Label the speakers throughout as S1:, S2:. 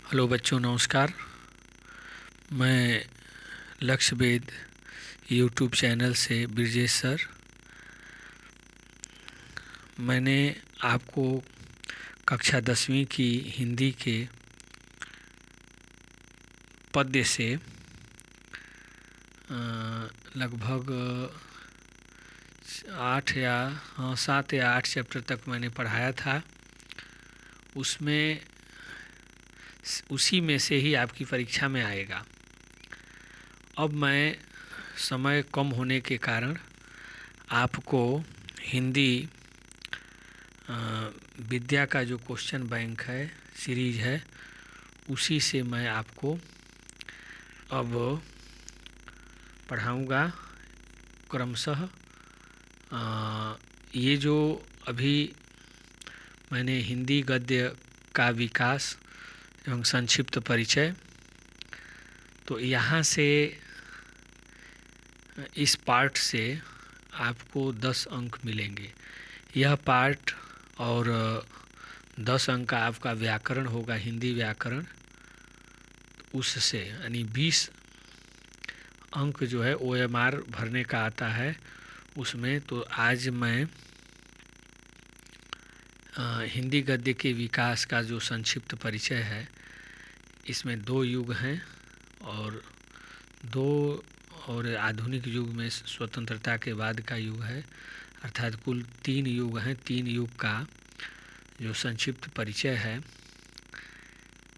S1: Hello बच्चों, नमस्कार। मैं लक्ष्य वेद यूट्यूब चैनल से ब्रजेश सर। मैंने आपको कक्षा 10वीं की हिंदी के पद्य से लगभग 7 या 8 चैप्टर तक मैंने पढ़ाया था। उसी में से ही आपकी परीक्षा में आएगा। अब मैं समय कम होने के कारण आपको हिंदी विद्या का जो क्वेश्चन बैंक है, सीरीज है, उसी से मैं आपको अब पढ़ाऊँगा क्रमशः। ये जो अभी मैंने हिंदी गद्य का विकास एवं संक्षिप्त परिचय, तो यहाँ से इस पार्ट से आपको 10 अंक मिलेंगे। यह पार्ट और 10 अंक का आपका व्याकरण होगा, हिंदी व्याकरण। उससे यानी 20 अंक जो है OMR भरने का आता है उसमें। तो आज मैं हिंदी गद्य के विकास का जो संक्षिप्त परिचय है, इसमें 2 युग हैं और आधुनिक युग में स्वतंत्रता के बाद का युग है, अर्थात कुल 3 युग हैं। 3 युग का जो संक्षिप्त परिचय है,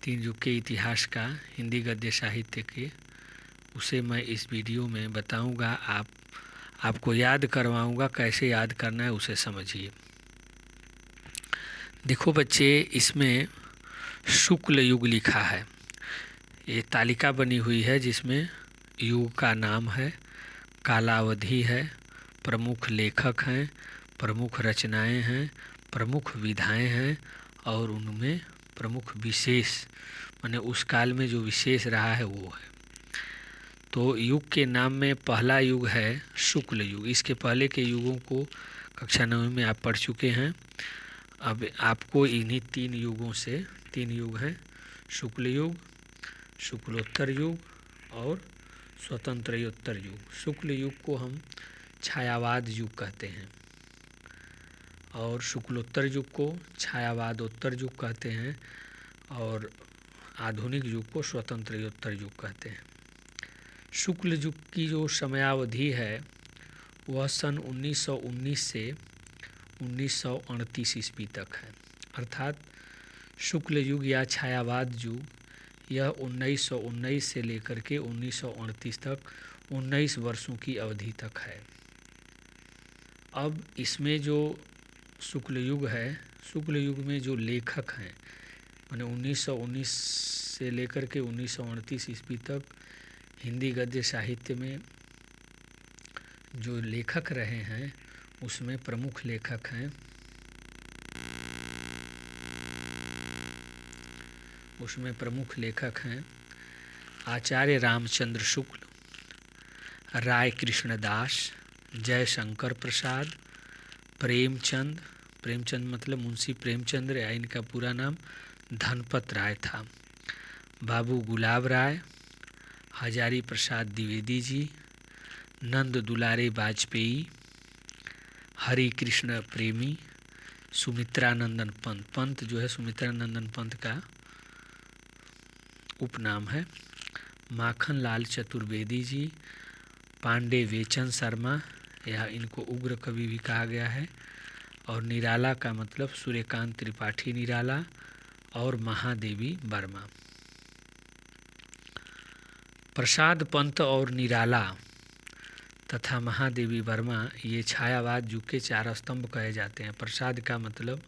S1: 3 युग के इतिहास का हिंदी गद्य साहित्य के, उसे मैं इस वीडियो में बताऊंगा। आपको याद करवाऊंगा। कैसे याद करना है उसे समझिए। देखो बच्चे, इसमें शुक्ल युग लिखा है। ये तालिका बनी हुई है जिसमें युग का नाम है, कालावधि है, प्रमुख लेखक हैं, प्रमुख रचनाएं हैं, प्रमुख विधाएं हैं और उनमें प्रमुख विशेष, माने उस काल में जो विशेष रहा है वो है। तो युग के नाम में पहला युग है शुक्ल युग। इसके पहले के युगों को कक्षा 9 में आप पढ़ चुके हैं। अब आपको इन्हीं 3 युगों से, 3 युग हैं, शुक्ल युग, शुक्लोत्तर युग और स्वतंत्रोत्तर युग। शुक्ल युग को हम छायावाद युग कहते हैं और शुक्लोत्तर युग को छायावादोत्तर युग कहते हैं और आधुनिक युग को स्वतंत्रोत्तर युग कहते हैं। शुक्ल युग की जो समयावधि है वह सन 1919 से 1938 ईस्वी तक है। अर्थात शुक्ल युग या छायावाद युग यह 1919 से लेकर के 1938 तक 19 वर्षों की अवधि तक है। अब इसमें जो शुक्ल युग है, शुक्ल युग में जो लेखक हैं, माने 1919 से लेकर के 1938 ईस्वी तक हिंदी गद्य साहित्य में जो लेखक रहे हैं उसमें प्रमुख लेखक हैं, आचार्य रामचंद्र शुक्ल, राय कृष्णदास, जयशंकर प्रसाद, प्रेमचंद मतलब मुंशी प्रेमचंद्र, या इनका पूरा नाम धनपत राय था, बाबू गुलाब राय, हजारी प्रसाद द्विवेदी जी, नंद दुलारे वाजपेयी, हरि कृष्ण प्रेमी, सुमित्रानंदन पंत। पंत जो है सुमित्रानंदन पंत का उपनाम है, माखन लाल चतुर्वेदी जी, पांडे वेचन शर्मा, या इनको उग्र कवि भी कहा गया है, और निराला का मतलब सूर्यकांत त्रिपाठी निराला, और महादेवी वर्मा। प्रसाद पंत और निराला तथा महादेवी वर्मा ये छायावाद युग के 4 स्तंभ कहे जाते हैं। प्रसाद का मतलब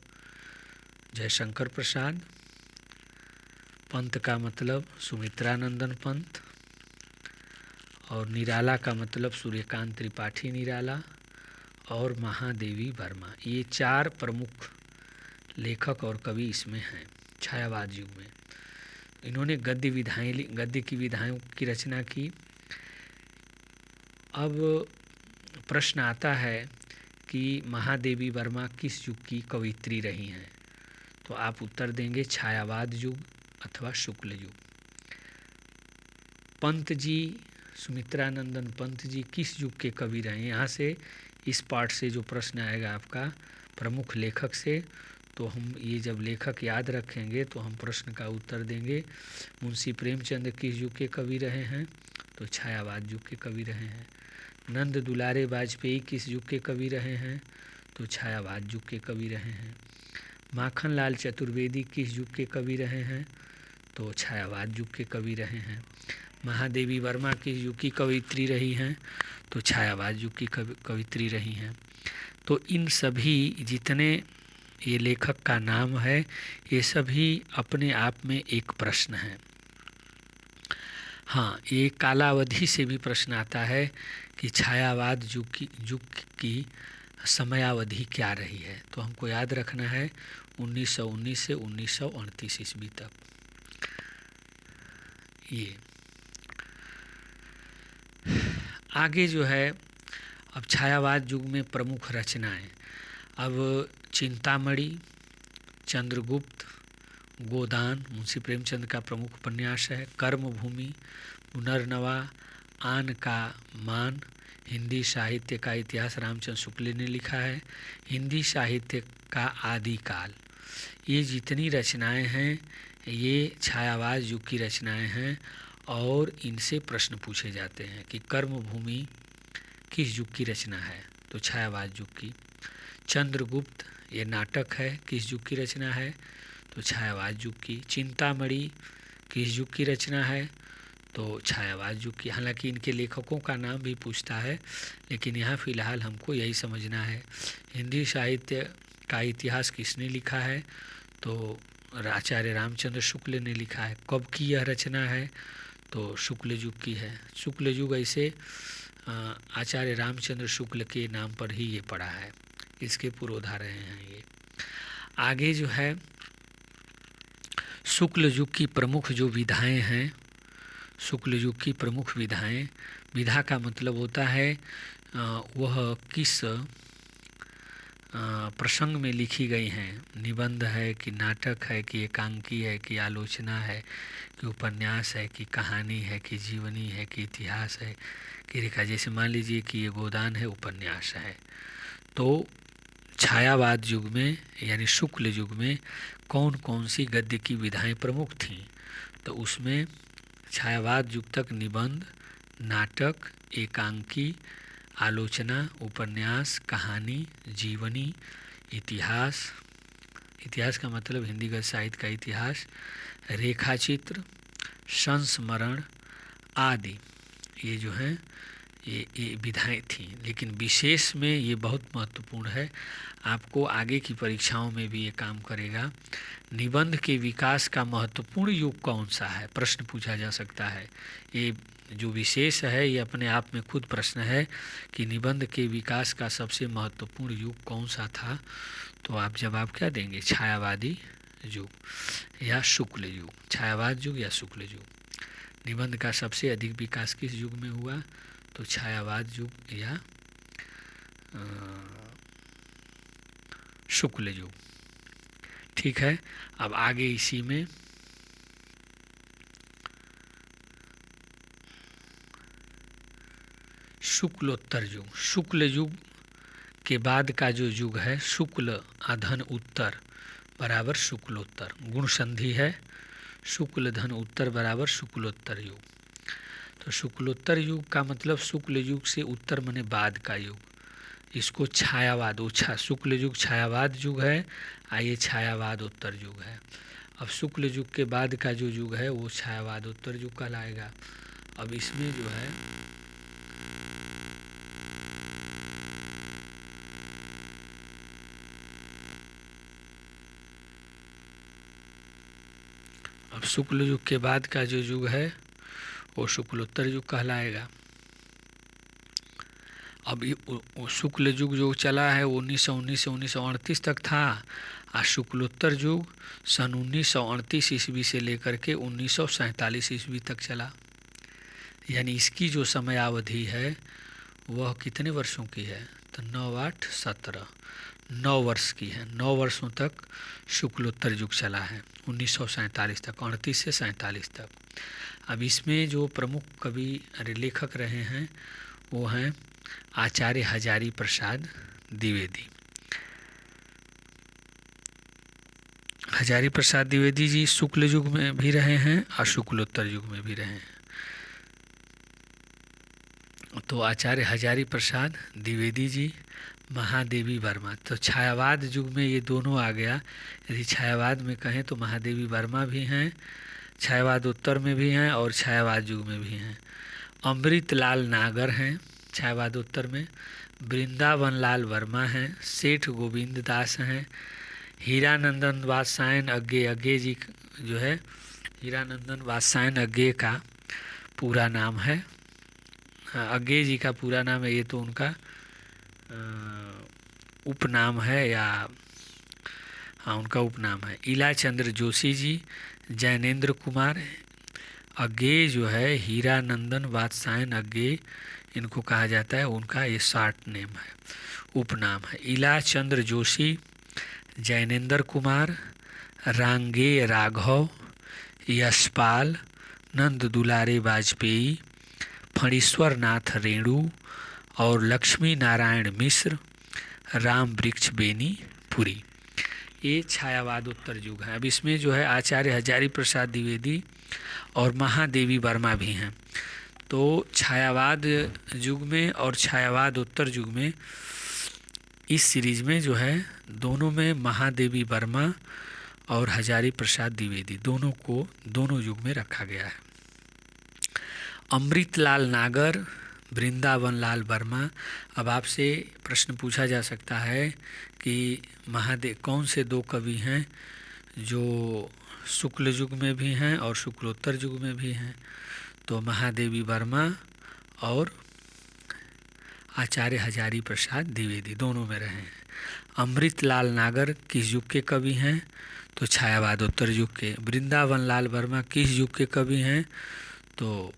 S1: जयशंकर प्रसाद, पंत का मतलब सुमित्रानंदन पंत, और निराला का मतलब सूर्यकांत त्रिपाठी निराला, और महादेवी वर्मा। ये 4 प्रमुख लेखक और कवि इसमें हैं छायावाद युग में। इन्होंने गद्य की विधाओं की रचना की। अब प्रश्न आता है कि महादेवी वर्मा किस युग की कवयित्री रही हैं, तो आप उत्तर देंगे छायावाद युग अथवा शुक्ल युग। पंत जी, सुमित्रानंदन पंत जी किस युग के कवि रहे? यहाँ से इस पार्ट से जो प्रश्न आएगा आपका प्रमुख लेखक से, तो हम ये जब लेखक याद रखेंगे तो हम प्रश्न का उत्तर देंगे। मुंशी प्रेमचंद किस युग के कवि रहे हैं? तो छायावाद युग के कवि रहे हैं। नंद दुलारे वाजपेयी किस युग के कवि रहे हैं? तो छायावाद युग के कवि रहे हैं। माखनलाल चतुर्वेदी किस युग के कवि रहे हैं? तो छायावाद युग के कवि रहे हैं। महादेवी वर्मा किस युग की कवित्री रही हैं? तो छायावाद युग की कवित्री रही हैं। तो इन सभी जितने ये लेखक का नाम है, ये सभी अपने आप में एक प्रश्न है। हाँ, ये कालावधि से भी प्रश्न आता है कि छायावाद युग की समयावधि क्या रही है? तो हमको याद रखना है 1919 से 1938 ईस्वी तक। ये आगे जो है, अब छायावाद युग में प्रमुख रचनाएं, अब चिंतामणि, चंद्रगुप्त, गोदान मुंशी प्रेमचंद का प्रमुख उपन्यास है। कर्मभूमि, पुनर्नवा, आन का मान, हिंदी साहित्य का इतिहास रामचंद्र शुक्ल ने लिखा है। हिंदी साहित्य का आदिकाल, ये जितनी रचनाएं हैं ये छायावाद युग की रचनाएं हैं और इनसे प्रश्न पूछे जाते हैं कि कर्मभूमि किस युग की रचना है? तो छायावाद युग की। चंद्रगुप्त ये नाटक है, किस युग की रचना है? तो छायावाद युग की। चिंतामणि किस युग की रचना है? तो छायावाद युग की। हालांकि इनके लेखकों का नाम भी पूछता है, लेकिन यहाँ फ़िलहाल हमको यही समझना है। हिंदी साहित्य का इतिहास किसने लिखा है? तो आचार्य रामचंद्र शुक्ल ने लिखा है। कब की यह रचना है? तो शुक्ल युग की है। शुक्ल युग ऐसे आचार्य रामचंद्र शुक्ल के नाम पर ही ये पड़ा है, इसके पूर्वोधार हैं ये। आगे जो है, शुक्ल युग की प्रमुख जो विधाएं हैं, शुक्ल युग की प्रमुख विधाएं, विधा का मतलब होता है वह किस प्रसंग में लिखी गई हैं। निबंध है कि नाटक है कि एकांकी है कि आलोचना है कि उपन्यास है कि कहानी है कि जीवनी है कि इतिहास है कि रेखा। जैसे मान लीजिए कि ये गोदान है, उपन्यास है। तो छायावाद युग में यानी शुक्ल युग में कौन कौन सी गद्य की विधाएं प्रमुख थीं? तो उसमें छायावाद युग तक निबंध, नाटक, एकांकी, आलोचना, उपन्यास, कहानी, जीवनी, इतिहास, इतिहास का मतलब हिंदीगत साहित्य का इतिहास, रेखाचित्र, संस्मरण आदि, ये जो हैं ये विधाएं थीं। लेकिन विशेष में ये बहुत महत्वपूर्ण है, आपको आगे की परीक्षाओं में भी ये काम करेगा। निबंध के विकास का महत्वपूर्ण युग कौन सा है? प्रश्न पूछा जा सकता है। ये जो विशेष है ये अपने आप में खुद प्रश्न है कि निबंध के विकास का सबसे महत्वपूर्ण युग कौन सा था? तो आप जवाब क्या देंगे? छायावादी युग या शुक्ल युग। छायावाद युग या शुक्ल युग। निबंध का सबसे अधिक विकास किस युग में हुआ? तो छायावाद युग या शुक्ल युग। ठीक है, अब आगे इसी में शुक्लोत्तर युग। शुक्ल युग के बाद का जो युग है, शुक्ल धन उत्तर बराबर शुक्लोत्तर, गुण संधि है, शुक्ल धन उत्तर बराबर शुक्लोत्तर युग। तो शुक्लोत्तर युग का मतलब शुक्ल युग से उत्तर माने बाद का युग, इसको छायावाद शुक्ल युग छायावाद युग है, ये छायावाद उत्तर युग है। अब शुक्ल युग के बाद का जो युग है वो छायावाद उत्तर युग कहलाएगा। अब इसमें जो है अब शुक्ल युग के बाद का जो युग है वो शुक्लोत्तर युग कहलाएगा। अब शुक्ल युग जो चला है वो 1919 से 1938 तक था, और शुक्लोत्तर युग सन 1938 ईस्वी से लेकर के 1947 ईस्वी तक चला। यानी इसकी जो समयावधि है वह कितने वर्षों की है? तो 9, 8, 17 9 वर्ष की है। 9 वर्षों तक शुक्लोत्तर युग चला है, 1947 तक, 38 से 47 तक। अब इसमें जो प्रमुख कवि लेखक रहे हैं वो हैं आचार्य हजारी प्रसाद द्विवेदी। हजारी प्रसाद द्विवेदी जी शुक्ल युग में भी रहे हैं और शुक्लोत्तर युग में भी रहे हैं। तो आचार्य हजारी प्रसाद द्विवेदी जी, महादेवी वर्मा, तो छायावाद युग में ये दोनों आ गया। यदि छायावाद में कहें तो महादेवी वर्मा भी हैं, छायावाद उत्तर में भी हैं और छायावाद युग में भी हैं। अमृतलाल नागर हैं छायावाद उत्तर में, वृंदावन लाल वर्मा हैं, सेठ गोविंद दास हैं, हीरानंदन वात्सायन अज्ञे जी जो है, हीरानंदन वात्सायन अज्ञे का पूरा नाम है, अज्ञे जी का पूरा नाम है, ये तो उनका उपनाम है, या हाँ उनका उपनाम है। इला चंद्र जोशी जी, जैनेन्द्र कुमार अज्ञे जो है, हीरानंदन वात्सायन अज्ञे इनको कहा जाता है, उनका ये शॉर्ट नेम है, उपनाम है। इला चंद्र जोशी, जैनेन्द्र कुमार, रांगे राघव, यशपाल, नंद दुलारे वाजपेयी, फणीश्वर नाथ रेणु और लक्ष्मी नारायण मिश्र, राम वृक्ष बेनी पुरी, ये छायावाद उत्तर युग है। अब इसमें जो है आचार्य हजारी प्रसाद द्विवेदी और महादेवी वर्मा भी हैं। तो छायावाद युग में और छायावाद उत्तर युग में इस सीरीज में जो है दोनों में महादेवी वर्मा और हजारी प्रसाद द्विवेदी दोनों को दोनों युग में रखा गया है। अमृतलाल नागर, वृंदावन लाल वर्मा। अब आपसे प्रश्न पूछा जा सकता है कि कौन से दो कवि हैं जो शुक्ल युग में भी हैं और शुक्लोत्तर युग में भी हैं? तो महादेवी वर्मा और आचार्य हजारी प्रसाद द्विवेदी दोनों में रहे हैं। अमृतलाल नागर किस युग के कवि हैं? तो छायावाद उत्तर युग के। वृंदावन लाल वर्मा किस युग के कवि हैं? तो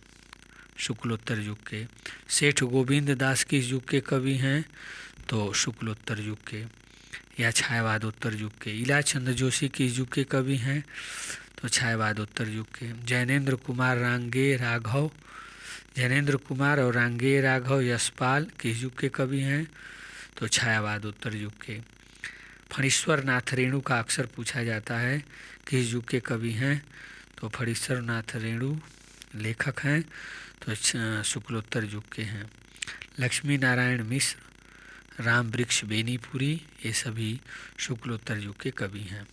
S1: शुक्लोत्तर युग के। सेठ गोविंद दास किस युग के कवि हैं? तो शुक्लोत्तर युग के या छायावाद उत्तर युग के। इलाचंद जोशी किस युग के कवि हैं? तो छायावाद उत्तर युग के। जैनेन्द्र कुमार और रांगे राघव यशपाल किस युग के कवि हैं? तो छायावाद उत्तर युग के। फणीश्वर नाथ रेणु का अक्सर पूछा जाता है किस युग के कवि हैं? तो फणीश्वर नाथ रेणु लेखक हैं, तो शुक्लोत्तर युग के हैं। लक्ष्मी नारायण मिश्र, राम वृक्ष बेनीपुरी, ये सभी शुक्लोत्तर युग के कवि हैं।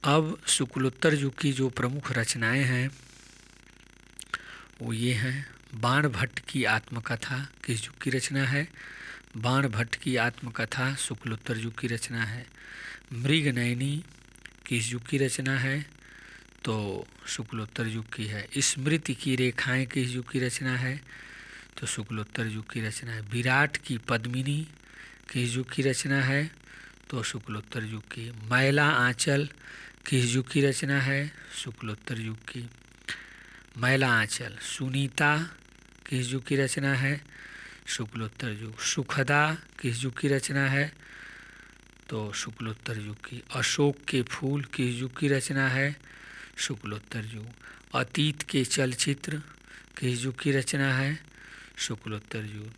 S1: अब शुक्लोत्तर युग की जो प्रमुख रचनाएं हैं वो ये हैं। बाण भट्ट की आत्मकथा किस युग की रचना है? बाण भट्ट की आत्मकथा शुक्लोत्तर युग की रचना है। मृगनयनी किस युग की रचना है? तो शुक्लोत्तर युग की है। स्मृति की रेखाएं किस युग की रचना है? तो शुक्लोत्तर युग की रचना है। विराट की पद्मिनी किस युग की रचना है? तो शुक्लोत्तर युग की। मैला आंचल किस युग की रचना है? शुक्लोत्तर युग की। मैला आंचल। सुनीता किस युग की रचना है? शुक्लोत्तर युग। सुखदा किस युग की रचना है? तो शुक्लोत्तर युग की। अशोक के फूल किस युग की रचना है? शुक्लोत्तर युग। अतीत के चलचित्र किस युग की रचना है? शुक्लोत्तर युग।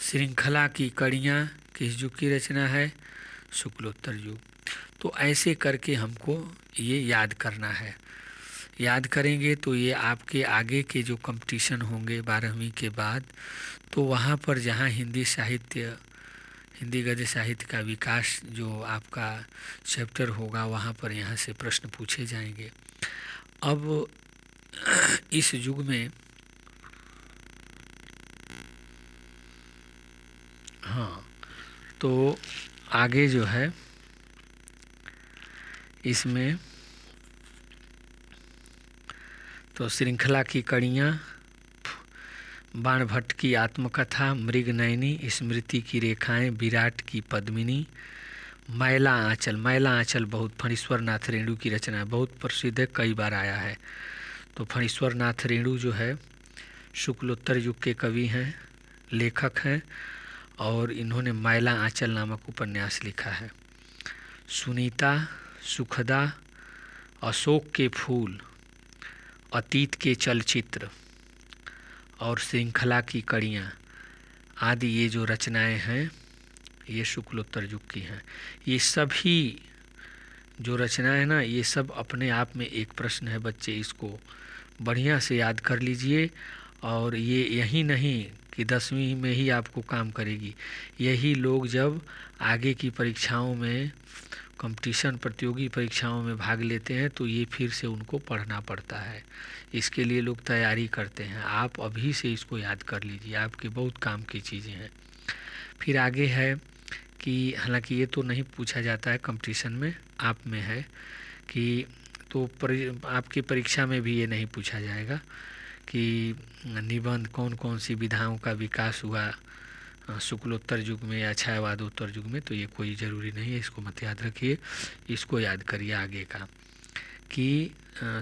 S1: श्रृंखला की कड़ियाँ किस युग की रचना है? शुक्लोत्तर युग। तो ऐसे करके हमको ये याद करना है। याद करेंगे तो ये आपके आगे के जो कंपटीशन होंगे 12वीं के बाद, तो वहाँ पर जहाँ हिंदी गद्य साहित्य का विकास जो आपका चैप्टर होगा वहाँ पर यहाँ से प्रश्न पूछे जाएंगे। अब इस युग में तो आगे जो है इसमें तो श्रृंखला की कड़ियाँ, बाण भट्ट की आत्मकथा, मृगनयनी, स्मृति की रेखाएं, विराट की पद्मिनी, मैला आंचल बहुत फणीश्वर नाथ रेणु की रचना है, बहुत प्रसिद्ध है, कई बार आया है। तो फणीश्वर नाथ रेणु जो है शुक्लोत्तर युग के कवि हैं, लेखक हैं। और इन्होंने मैला आंचल नामक उपन्यास लिखा है। सुनीता, सुखदा, अशोक के फूल, अतीत के चलचित्र और श्रृंखला की कड़ियाँ आदि ये जो रचनाएं हैं ये शुक्लोत्तर युग की हैं। ये सभी जो रचनाएं हैं ना, ये सब अपने आप में एक प्रश्न है। बच्चे इसको बढ़िया से याद कर लीजिए, और ये यही नहीं कि 10वीं में ही आपको काम करेगी। यही लोग जब आगे की परीक्षाओं में, कंपटीशन प्रतियोगी परीक्षाओं में भाग लेते हैं तो ये फिर से उनको पढ़ना पड़ता है। इसके लिए लोग तैयारी करते हैं। आप अभी से इसको याद कर लीजिए, आपके बहुत काम की चीज़ें हैं। फिर आगे है कि हालांकि ये तो नहीं पूछा जाता है कंपटीशन में, आप में है कि तो आपकी परीक्षा में भी ये नहीं पूछा जाएगा कि निबंध कौन कौन सी विधाओं का विकास हुआ शुक्लोत्तर युग में या छायावादोत्तर युग में, तो ये कोई ज़रूरी नहीं है, इसको मत याद रखिए। इसको याद करिए आगे का कि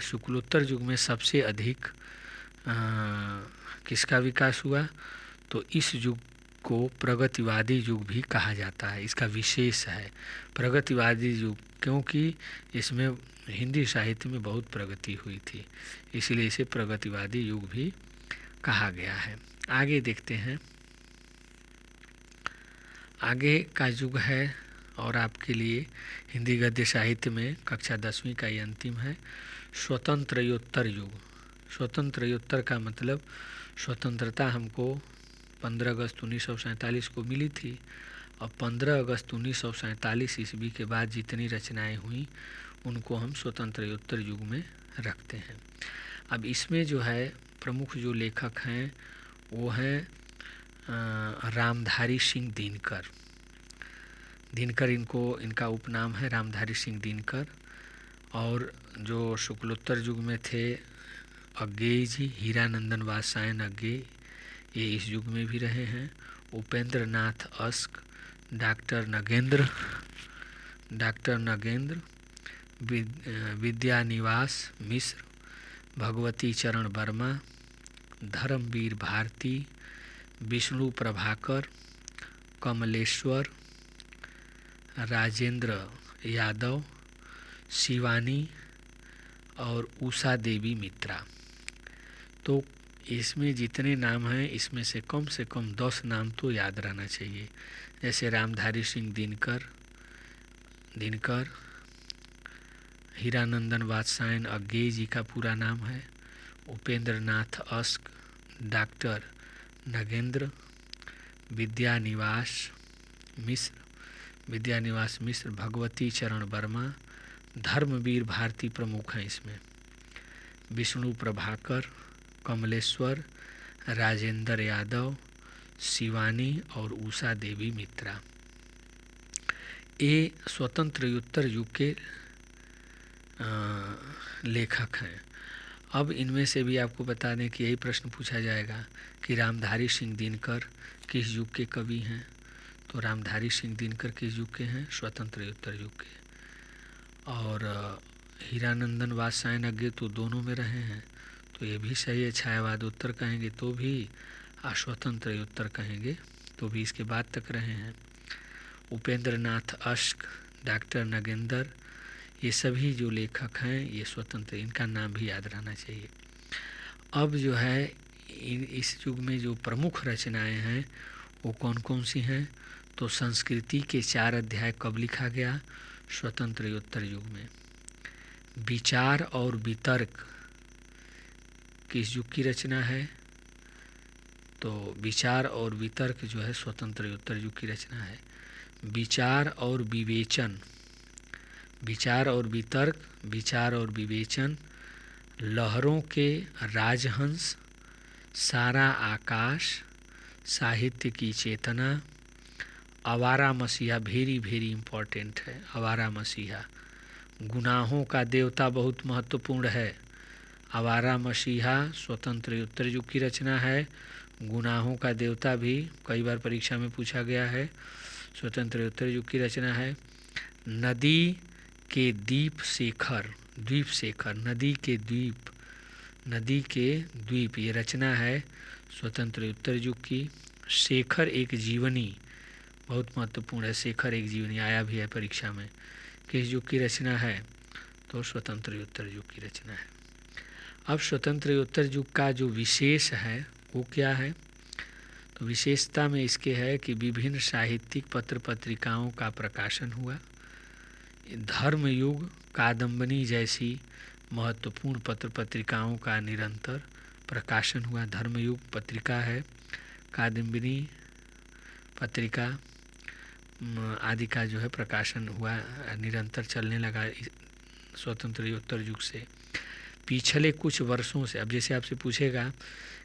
S1: शुक्लोत्तर युग में सबसे अधिक किसका विकास हुआ, तो इस युग को प्रगतिवादी युग भी कहा जाता है। इसका विशेष है प्रगतिवादी युग, क्योंकि इसमें हिंदी साहित्य में बहुत प्रगति हुई थी, इसलिए इसे प्रगतिवादी युग भी कहा गया है। आगे देखते हैं, आगे का युग है और आपके लिए हिंदी गद्य साहित्य में कक्षा 10वीं का ये अंतिम है, स्वतंत्रयोत्तर युग। स्वतंत्रयोत्तर का मतलब स्वतंत्रता हमको 15 अगस्त 1947 को मिली थी, और 15 अगस्त 1947 ईस्वी के बाद जितनी रचनाएं हुई उनको हम स्वतंत्रयोत्तर युग में रखते हैं। अब इसमें जो है प्रमुख जो लेखक हैं वो हैं रामधारी सिंह दिनकर। इनका उपनाम है रामधारी सिंह दिनकर। और जो शुक्लोत्तर युग में थे अज्ञेय जी, हीरानंदन वात्स्यायन अज्ञेय, ये इस युग में भी रहे हैं। उपेंद्र नाथ अस्क, डॉक्टर नगेंद्र, विद्यानिवास मिश्र, भगवती चरण वर्मा, धर्मवीर भारती, विष्णु प्रभाकर, कमलेश्वर, राजेंद्र यादव, शिवानी और उषा देवी मित्रा। तो इसमें जितने नाम हैं इसमें से कम 10 नाम तो याद रहना चाहिए। जैसे रामधारी सिंह दिनकर, हीरानंदन वात्स्यायन अज्ञेय जी का पूरा नाम है, उपेंद्र नाथ अस्क, डॉक्टर नगेंद्र, विद्यानिवास मिश्र, भगवती चरण वर्मा, धर्मवीर भारती प्रमुख हैं इसमें, विष्णु प्रभाकर, कमलेश्वर, राजेंद्र यादव, शिवानी और उषा देवी मित्रा। ये स्वतंत्रयोत्तर युग के लेखक हैं। अब इनमें से भी आपको बता दें कि यही प्रश्न पूछा जाएगा कि रामधारी सिंह दिनकर किस युग के कवि हैं, तो रामधारी सिंह दिनकर किस युग के हैं, स्वतंत्रयोत्तर युग के। और हीरानंदन वात्स्यायन अज्ञेय तो दोनों में रहे हैं, तो ये भी सही है। छायावादोत्तर कहेंगे तो भी, स्वतंत्रयोत्तर कहेंगे तो भी इसके बाद तक रहे हैं। उपेंद्र नाथ अस्क, डॉक्टर नगेंद्र, ये सभी जो लेखक हैं ये स्वतंत्र, इनका नाम भी याद रहना चाहिए। अब जो है इस युग में जो प्रमुख रचनाएं हैं वो कौन कौन सी हैं, तो संस्कृति के 4 अध्याय कब लिखा गया, स्वतंत्रयोत्तर युग में। विचार और वितर्क किस युग की रचना है, तो विचार और वितर्क जो है स्वतंत्रयोत्तर युग की रचना है। विचार और विवेचन, लहरों के राजहंस, सारा आकाश, साहित्य की चेतना, आवारा मसीहा, वेरी इम्पोर्टेंट है आवारा मसीहा, गुनाहों का देवता बहुत महत्वपूर्ण है। आवारा मसीहा स्वतंत्रयोत्तर युग की रचना है। गुनाहों का देवता भी कई बार परीक्षा में पूछा गया है, स्वतंत्रयोत्तर युग की रचना है। नदी के द्वीप शेखर, नदी के द्वीप ये रचना है स्वतंत्रयोत्तर युग की। शेखर एक जीवनी, बहुत महत्वपूर्ण है। शेखर एक जीवनी आया भी है परीक्षा में। किस युग की रचना है? तो स्वतंत्र युग की रचना है। अब स्वतंत्र युग का जो विशेष है वो क्या है? तो विशेषता में इसके है कि विभिन्न साहित्यिक पत्र पत्रिकाओं का प्रकाशन हुआ। धर्मयुग कादम्बनी जैसी महत्वपूर्ण पत्र पत्रिकाओं का निरंतर प्रकाशन हुआ। धर्मयुग पत्रिका है, कादम्बनी पत्रिका आदि का जो है प्रकाशन हुआ, निरंतर चलने लगा स्वतंत्र युग से। पिछले कुछ वर्षों से, अब जैसे आपसे पूछेगा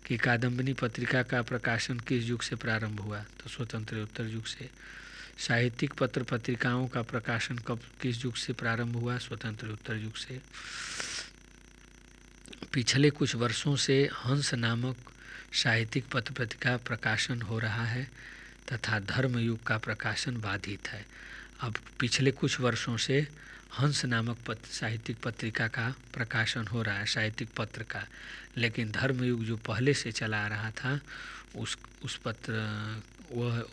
S1: कि कादम्बनी पत्रिका का प्रकाशन किस युग से प्रारंभ हुआ, तो स्वतंत्र युग से। साहित्यिक पत्र पत्रिकाओं का प्रकाशन कब किस युग से प्रारंभ हुआ? स्वतंत्र युग से। पिछले कुछ वर्षों से हंस नामक साहित्यिक पत्र पत्रिका प्रकाशन हो रहा है तथा धर्मयुग का प्रकाशन बाधित है। अब पिछले कुछ वर्षों से हंस नामक साहित्यिक पत्रिका का प्रकाशन हो रहा है, साहित्यिक पत्र का, लेकिन धर्मयुग जो पहले से चला आ रहा था उस पत्र वह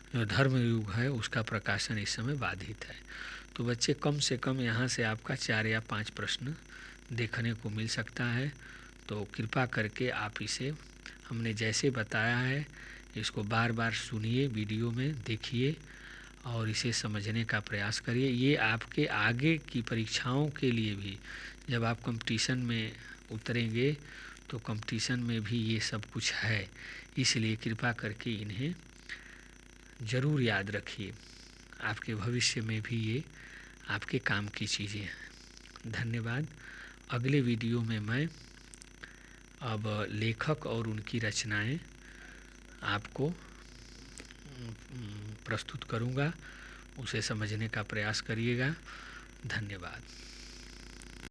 S1: जो धर्मयुग है उसका प्रकाशन इस समय बाधित है। तो बच्चे कम से कम यहाँ से आपका 4 या 5 प्रश्न देखने को मिल सकता है। तो कृपा करके आप इसे हमने जैसे बताया है इसको बार बार सुनिए, वीडियो में देखिए और इसे समझने का प्रयास करिए। ये आपके आगे की परीक्षाओं के लिए भी, जब आप कंपटीशन में उतरेंगे तो कंपटीशन में भी ये सब कुछ है, इसलिए कृपा करके इन्हें ज़रूर याद रखिए। आपके भविष्य में भी ये आपके काम की चीज़ें हैं। धन्यवाद। अगले वीडियो में मैं अब लेखक और उनकी रचनाएं आपको प्रस्तुत करूंगा, उसे समझने का प्रयास करिएगा। धन्यवाद।